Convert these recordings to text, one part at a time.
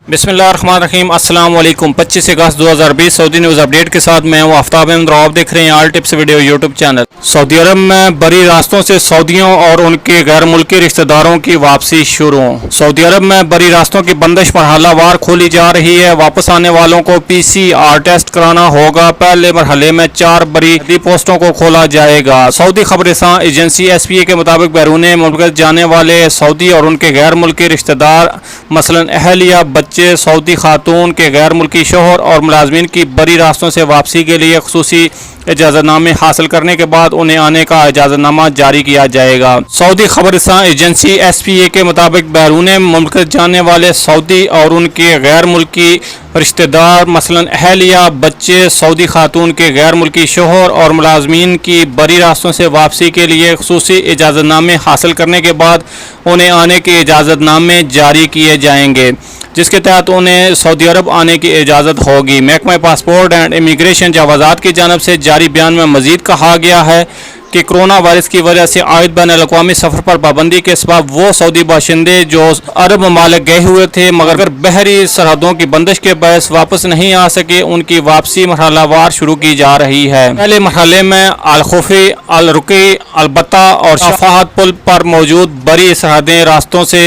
बिस्मिल्लाहिर्रहमानिर्रहीम अस्सलाम वालेकुम। 25 अगस्त 2020 सऊदी न्यूज़ अपडेट के साथ मैं हूं आफ्ताब अहमद और आप देख रहे हैं all tips video YouTube channel. सऊदी अरब में बरी रास्तों से सऊदियों और उनके गैर मुल्की रिश्तेदारों की वापसी शुरू। सऊदी अरब में बरी रास्तों की बंदिश मरहलावार खोली जा रही है। वापस आने वालों को PCR टेस्ट कराना होगा। पहले मरहले में 4 बरी पोस्टों को खोला जाएगा। सऊदी खबरसां एजेंसी SPA के मुताबिक बैरून मुल्क जाने वाले सऊदी और उनके गैर मुल्की रिश्तेदार मसलन अहलिया, बच्चे, सऊदी खातून के गैर मुल्की शोहर और मुलाजमीन की बरी रास्तों से वापसी के लिए खुसूसी इजाज़तनामे हासिल करने के बाद उन्हें आने का इजाज़तनामा जारी किया जाएगा। सऊदी खबरसां एजेंसी SPA के मुताबिक बैरून मुल्क जाने वाले सऊदी और उनके गैर मुल्की रिश्तेदार मसलन अहलिया, बच्चे, सऊदी खातून के गैर मुल्की शोहर और मुलाजमीन की बरी रास्तों से वापसी के लिए खुसूसी इजाज़तनामे हासिल करने के बाद उन्हें आने के इजाज़तनामे जारी किए जाएंगे, जिसके तहत उन्हें सऊदी अरब आने की इजाज़त होगी। महकमा पासपोर्ट एंड इमिग्रेशन जावाजात की जानब से जारी बयान में मज़ीद कहा गया है कि कोरोना वायरस की वजह से आयद बैन अल-अक़वामी सफ़र पर पाबंदी के सबब वो सऊदी बाशिंदे जो अरब ममालिक गए हुए थे मगर बहरी सरहदों की बंदिश के बायस वापस नहीं आ सके, उनकी वापसी मरहलावार शुरू की जा रही है। पहले मरहले में अल-खुफ़ी, अल-रुकी, अल-बत्ता और शफाहत पुल पर मौजूद बरी सरहदें रास्तों से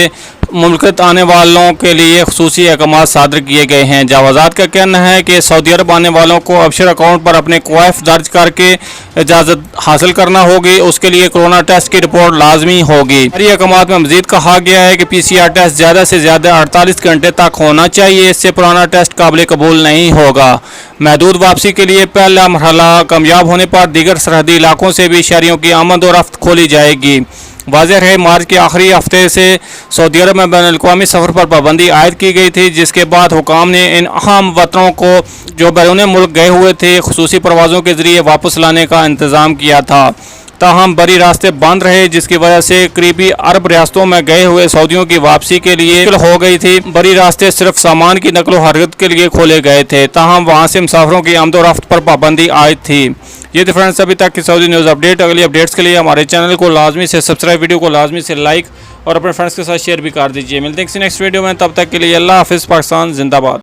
मुल्क आने वालों के लिए खुसूसी अहकाम सादर किए गए हैं। जावाजात का कहना है कि सऊदी अरब आने वालों को अबशर अकाउंट पर अपने क्वाइफ दर्ज करके इजाज़त हासिल करना होगी। उसके लिए कोरोना टेस्ट की रिपोर्ट लाजमी होगी। जारी अहकाम में मज़ीद कहा गया है कि PCR टेस्ट ज़्यादा से ज़्यादा 48 घंटे तक होना चाहिए। इससे पुराना टेस्ट काबिल कबूल नहीं होगा। महदूद वापसी के लिए पहला मरहला कामयाब होने पर दीगर सरहदी इलाकों से भी शहरियों की आमद और रफ्त खोली जाएगी। वाज़ेह रहे मार्च के आखिरी हफ्ते से सऊदी अरब में बैन अल-अक़वामी सफ़र पर पाबंदी आयद की गई थी, जिसके बाद हुकाम ने इन अहम वतनों को जो बैरून मुल्क गए हुए थे खुसूसी परवाज़ों के ज़रिए वापस लाने का इंतज़ाम किया था। ताहम बरी रास्ते बंद रहे, जिसकी वजह से करीबी अरब रियासतों में गए हुए सऊदियों की वापसी के लिए हो गई थी। बरी रास्ते सिर्फ सामान की नकलो हरकत के लिए खोले गए थे, ताहम वहाँ से मुसाफिरों की आमद रफ्त पर पाबंदी आयद थी। ये थी फ्रेंड्स अभी तक की सऊदी न्यूज़ अपडेट। अगली अपडेट्स के लिए हमारे चैनल को लाजमी से सब्सक्राइब, वीडियो को लाजमी से लाइक और अपने फ्रेंड्स के साथ शेयर भी कर दीजिए। मिलते हैं किसी नेक्स्ट वीडियो में, तब तक के लिए अल्लाह हाफ़िज़। पाकिस्तान जिंदाबाद।